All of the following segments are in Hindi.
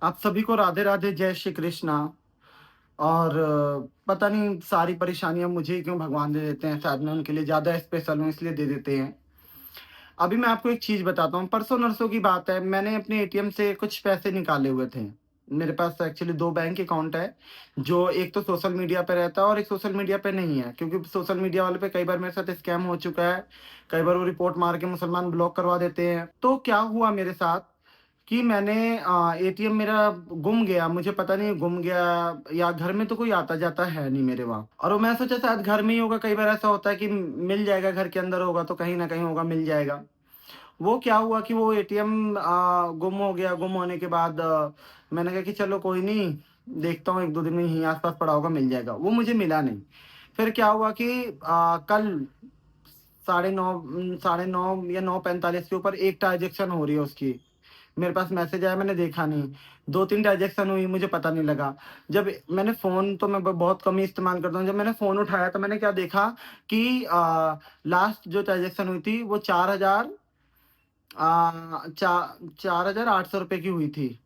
आप सभी को राधे राधे, जय श्री कृष्णा। और पता नहीं सारी परेशानियाँ मुझे ही क्यों भगवान दे देते हैं, शायद मैं उनके लिए ज़्यादा स्पेशल हूँ इसलिए दे देते हैं। अभी मैं आपको एक चीज़ बताता हूँ, परसों-नरसों की बात है, मैंने अपने एटीएम से कुछ पैसे निकाले हुए थे। मेरे पास एक्चुअली 2 बैंक अकाउंट है, जो एक तो सोशल मीडिया पे रहता है और एक सोशल मीडिया पे नहीं है, क्योंकि सोशल मीडिया वाले पे कई बार मेरे साथ स्कैम हो चुका है, कई बार वो रिपोर्ट मार के मुसलमान ब्लॉक करवा देते हैं। तो क्या हुआ मेरे साथ कि मैंने एटीएम मेरा गुम गया, मुझे पता नहीं गुम गया या घर में तो कोई आता-जाता है नहीं मेरे वहाँ। और वो मैं सोचा शायद घर में ही होगा, कई बार ऐसा होता है कि मिल जाएगा, घर के अंदर होगा तो कहीं न कहीं होगा, मिल जाएगा। वो क्या हुआ कि वो एटीएम गुम हो गया, गुम होने के बाद मैंने कहा कि चलो कोई नहीं, देखता हूँ 1-2 दिन में यहीं आस-पास पड़ा होगा, मिल जाएगा। वो मुझे मिला नहीं। फिर क्या हुआ कि कल साढ़े 9 या 9:45 के ऊपर एक ट्रांज़ैक्शन हो रही है उसकी। मेरे पास मैसेज आया, मैंने देखा नहीं। 2-3 ट्रांज़ैक्शन हुई, मुझे पता नहीं लगा। जब मैंने फ़ोन तो मैं ब बहुत कम ही इस्तेमाल करता हूँ। जब मैंने फ़ोन उठाया तो मैंने क्या देखा कि लास्ट जो ट्रांज़ैक्शन हुई थी वो 4000 चा 4,800 रुपए की हुई थी।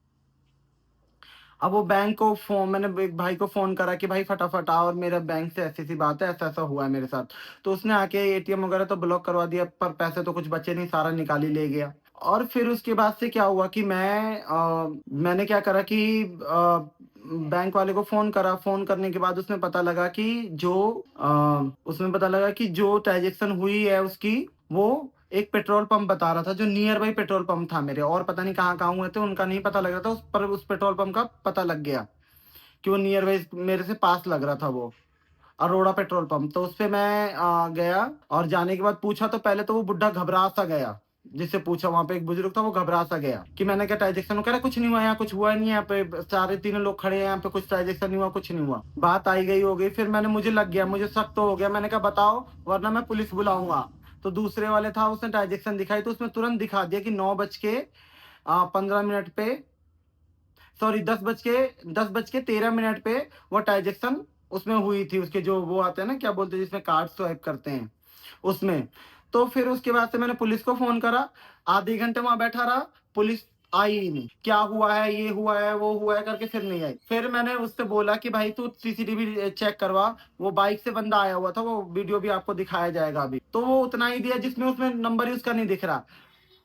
अब वो बैंक को मैंने एक भाई को फ़ोन करा कि भाई फटाफट आओ, और मेरा बैंक से ऐसी-ऐसी बात है, ऐसा-ऐसा हुआ है मेरे साथ। तो उसने आके एटीएम वगैरह तो ब्लॉक करवा दिया, पर पैसे तो कुछ बचे नहीं, सारा निकाल ही ले गया। और फिर उसके बाद से क्या हुआ कि मैंने क्या करा कि बैंक वाले को फ़ोन करा, फ़ोन करने के बाद उसमें पता लगा कि जो ट्रांज़ैक्शन हुई है उसकी, वो एक पेट्रोल पंप बता रहा था, जो नियर बाय पेट्रोल पंप था मेरे, और पता नहीं कहाँ-कहाँ हुए थे, उनका नहीं पता लग रहा था, उस पेट्रोल पंप का पता लग गया कि वो नियर बाय मेरे से पास लग रहा था वो, अरोड़ा पेट्रोल पंप। तो उसपे मैं गया और जाने के बाद पूछा तो पहले तो वो बुड्ढा घबरा सा गया, जिससे पूछा वहाँ पे एक बुजुर्ग था, वो घबरा सा गया कि मैंने क्या ट्रांज़ैक्शन, वो कह रहा कुछ नहीं हुआ, यहाँ कुछ हुआ नहीं है, यहाँ पे सारे तीनों लोग खड़े हैं, यहाँ पे कुछ ट्रांज़ैक्शन नहीं हुआ, कुछ नहीं हुआ। बात आई गई हो गई, फिर मुझे लग गया, मुझे शक तो हो गया, मैंने कहा बताओ वरना मैं पुलिस बुलाऊँगा। तो दूसरे वाले था, उसने ट्रांज़ैक्शन दिखाई तो उसमें तुरंत दिखा दिया कि 9 बज के 15 मिनट पे, सॉरी 10 बज के 13 मिनट पे वो ट्रांज़ैक्शन उसमें हुई थी, उसके जो वो आते हैं ना, क्या बोलते हैं जिसमें कार्ड स्वाइप करते हैं, उसमें। तो फिर उसके बाद से मैंने पुलिस को फ़ोन करा, आधे घंटे वहाँ बैठा रहा, पुलिस आई ही नहीं। क्या हुआ है, ये हुआ है, वो हुआ है करके फिर नहीं आई। फिर मैंने उससे बोला कि भाई तू सीसीटीवी चेक करवा, वो बाइक से बंदा आया हुआ था, वो वीडियो भी आपको दिखाया जाएगा अभी। तो वो उतना ही दिया जिसमें उसमें नंबर ही उसका नहीं दिख रहा।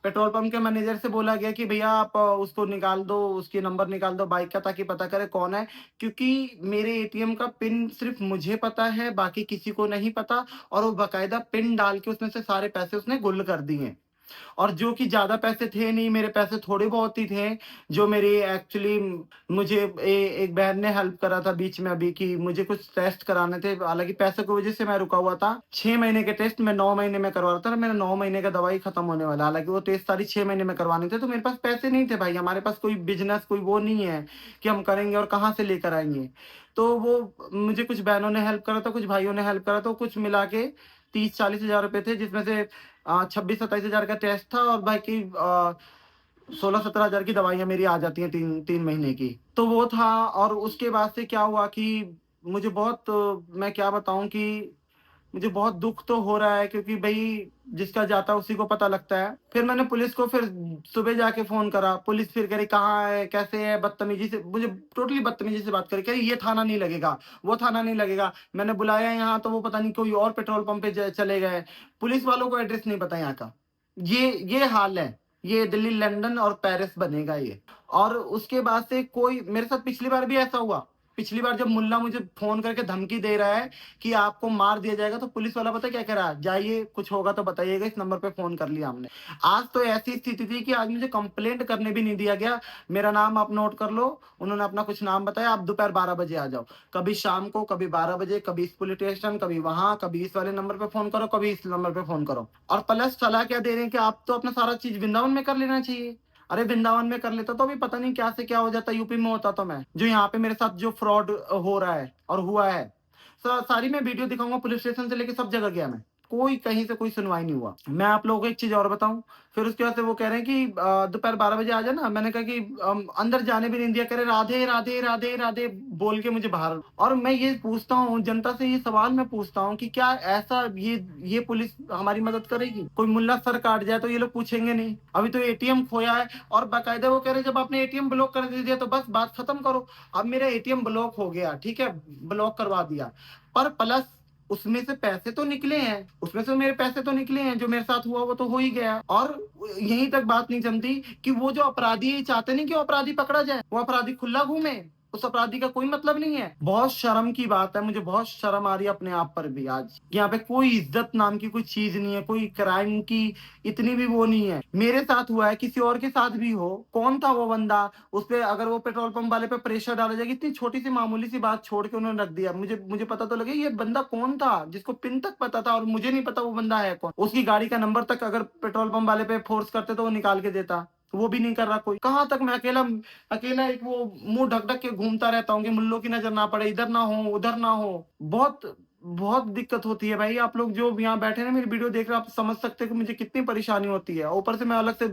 पेट्रोल पंप के मैनेजर से बोला गया कि भैया आप उसको निकाल दो, उसकी नंबर निकाल दो बाइक का, ताकि पता करे कौन है। क्योंकि मेरे एटीएम का पिन सिर्फ़ मुझे पता है, बाकी किसी को नहीं पता, और वो बाकायदा पिन डाल के उसमें से सारे पैसे उसने गुल कर दिए हैं। और जो कि ज़्यादा पैसे थे नहीं, मेरे पैसे थोड़े बहुत ही थे, जो मेरी एक्चुअली मुझे एक बहन ने हेल्प करा था बीच में अभी, कि मुझे कुछ टेस्ट कराने थे, हालाँकि पैसे की वज़ह से मैं रुका हुआ था। 6 महीने के टेस्ट मैं 9 महीने में करवा रहा था, और मेरा 9 महीने का दवाई खत्म होने वाला है। हालाँकि वो टेस्ट सारी 6 महीने में करवाने थे, तो मेरे पास पैसे नहीं थे भाई, हमारे पास कोई बिज़नेस कोई वो नहीं है कि हम करेंगे और कहाँ से लेकर आएँगे। तो वो मुझे कुछ बहनों ने हेल्प करा था, कुछ भाइयों ने हेल्प करा, तो कुछ मिला के 30-40 हज़ार रुपए थे, जिसमें से 26-27 हज़ार का टेस्ट था, और बाकी 16-17 हज़ार की दवाइयाँ मेरी आ जाती हैं 3 महीने की। तो वो था, और उसके बाद से क्या हुआ कि मुझे बहुत मैं क्या बताऊँ कि मुझे बहुत दुःख तो हो रहा है, क्योंकि भई जिसका जाता है उसी को पता लगता है। फिर मैंने पुलिस को फिर सुबह जाके फ़ोन करा, पुलिस फिर कह रही कहाँ है, कैसे है, बदतमीज़ी से मुझे टोटली बदतमीज़ी से बात करी, कह रही ये थाना नहीं लगेगा, वो थाना नहीं लगेगा। मैंने बुलाया यहाँ तो वो पता नहीं कोई और पेट्रोल पंप पे ज चले गए। पुलिस वालों को एड्रेस नहीं पता यहाँ का। ये हाल है। ये दिल्ली, लंदन और पेरिस बनेगा ये। और उसके बाद से कोई मेरे साथ पिछली बार भी ऐसा हुआ। पिछली बार जब मुल्ला मुझे फ़ोन करके धमकी दे रहा है कि आपको मार दिया जाएगा, तो पुलिस वाला पता है क्या कह रहा है? जाइए, कुछ होगा तो बताइएगा, इस नंबर पे फ़ोन कर लिया हमने। आज तो ऐसी स्थिति थी कि आज मुझे कंप्लेंट करने भी नहीं दिया गया। मेरा नाम आप नोट कर लो, उन्होंने अपना कुछ नाम बताया, आप दोपहर 12 बजे आ जाओ। कभी शाम को, कभी 12 बजे, कभी इस पुलिस स्टेशन, कभी वहाँ, कभी इस वाले नंबर पे फ़ोन करो, कभी इस नंबर पे फ़ोन करो। और प्लस सलाह क्या दे रहे हैं कि आप तो अपना सारा चीज़ वृंदावन में कर लेना चाहिए। अरे वृंदावन में कर लेता तो अभी पता नहीं क्या से क्या हो जाता, यूपी में होता तो मैं। जो यहाँ पे मेरे साथ जो फ्रॉड हो रहा है और हुआ है। सारी मैं वीडियो दिखाऊँगा, पुलिस स्टेशन से लेके सब जगह गया मैं। कोई कहीं से कोई सुनवाई नहीं हुआ। मैं आप लोगों को एक चीज़ और बताऊँ, फिर उसके बाद से वो कह रहे हैं कि दोपहर 12 बजे आ जाना। मैंने कहा कि अंदर जाने भी नहीं दिया, कह रहे राधे, राधे, राधे, राधे बोल के मुझे बाहर। और मैं ये पूछता हूँ जनता से, ये सवाल मैं पूछता हूँ कि क्या ऐसा ये पुलिस हमारी मदद करेगी? कोई मुल्ला सर काट जाए तो ये लोग पूछेंगे नहीं? अभी तो एटीएम खोया है और बाकायदा वो कह रहे हैं जब आपने एटीएम ब्लॉक कर दिया तो बस बात खत्म करो। अब मेरा एटीएम ब्लॉक हो गया, ठीक है, ब्लॉक करवा दिया, पर प्लस उसमें से पैसे तो निकले हैं, उसमें से मेरे पैसे तो निकले हैं, जो मेरे साथ हुआ वो तो हो ही गया। और यहीं तक बात नहीं जमती कि वो जो अपराधी है, चाहते नहीं कि वो अपराधी पकड़ा जाए, वो अपराधी खुला घूमे, उस अपराधी का कोई मतलब नहीं है। बहुत शर्म की बात है, मुझे बहुत शर्म आ रही है अपने आप पर भी आज। यहाँ पे कोई इज्जत नाम की कोई चीज नहीं है, कोई क्राइम की इतनी भी वो नहीं है। मेरे साथ हुआ है, किसी और के साथ भी हो, कौन था वो बंदा, उस पे अगर वो पेट्रोल पंप वाले पे प्रेशर डाला जाएगा, इतनी छोटी सी मामूली सी बात छोड़ के उन्होंने रख दिया। मुझे मुझे पता तो लगे ये बंदा कौन था, जिसको पिन तक पता था और मुझे नहीं पता वो बंदा है कौन। उसकी गाड़ी का नंबर तक अगर पेट्रोल पंप वाले पे फोर्स करते तो वो निकाल के देता, वो भी नहीं कर रहा कोई। कहाँ तक मैं अकेला अकेला एक वो मुंह ढक ढक के घूमता रहता हूँ कि मुल्लों की नजर ना पड़े, इधर ना हो उधर ना हो। बहुत बहुत दिक्कत होती है भाई। आप लोग जो यहाँ बैठे हैं मेरी वीडियो देख रहे हैं, आप समझ सकते हैं कि मुझे कितनी परेशानी होती है। ऊपर से मैं अलग से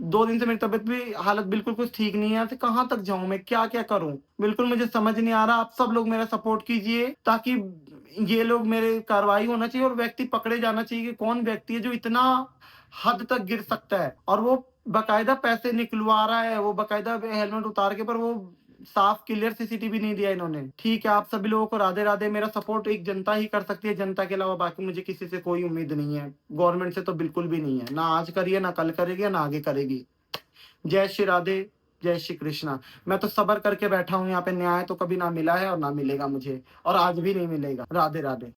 2 दिन से मेरी तबीयत भी हालत बिल्कुल कुछ ठीक नहीं है। तो कहाँ तक जाऊं मैं, क्या क्या करूं, बिल्कुल मुझे समझ नहीं आ रहा। आप सब लोग मेरा सपोर्ट कीजिए ताकि ये लोग मेरे कार्रवाई होना चाहिए और व्यक्ति पकड़े जाना चाहिए कि कौन व्यक्ति है जो इतना हद तक गिर सकता है। और वो बकायदा पैसे निकलवा रहा है, वो बकायदा हेलमेट उतार के, पर वो साफ क्लियर सीसीटीवी नहीं दिया इन्होंने। ठीक है, आप सभी लोगों को राधे राधे। मेरा सपोर्ट एक जनता ही कर सकती है, जनता के अलावा बाकी मुझे किसी से कोई उम्मीद नहीं है, गवर्नमेंट से तो बिल्कुल भी नहीं है। ना आज करी है, ना कल करेगी, ना आगे करेगी। जय श्री राधे, जय श्री कृष्णा। मैं तो सब्र करके बैठा हूँ यहाँ पे, न्याय तो कभी ना मिला है और ना मिलेगा मुझे, और आज भी नहीं मिलेगा। राधे राधे।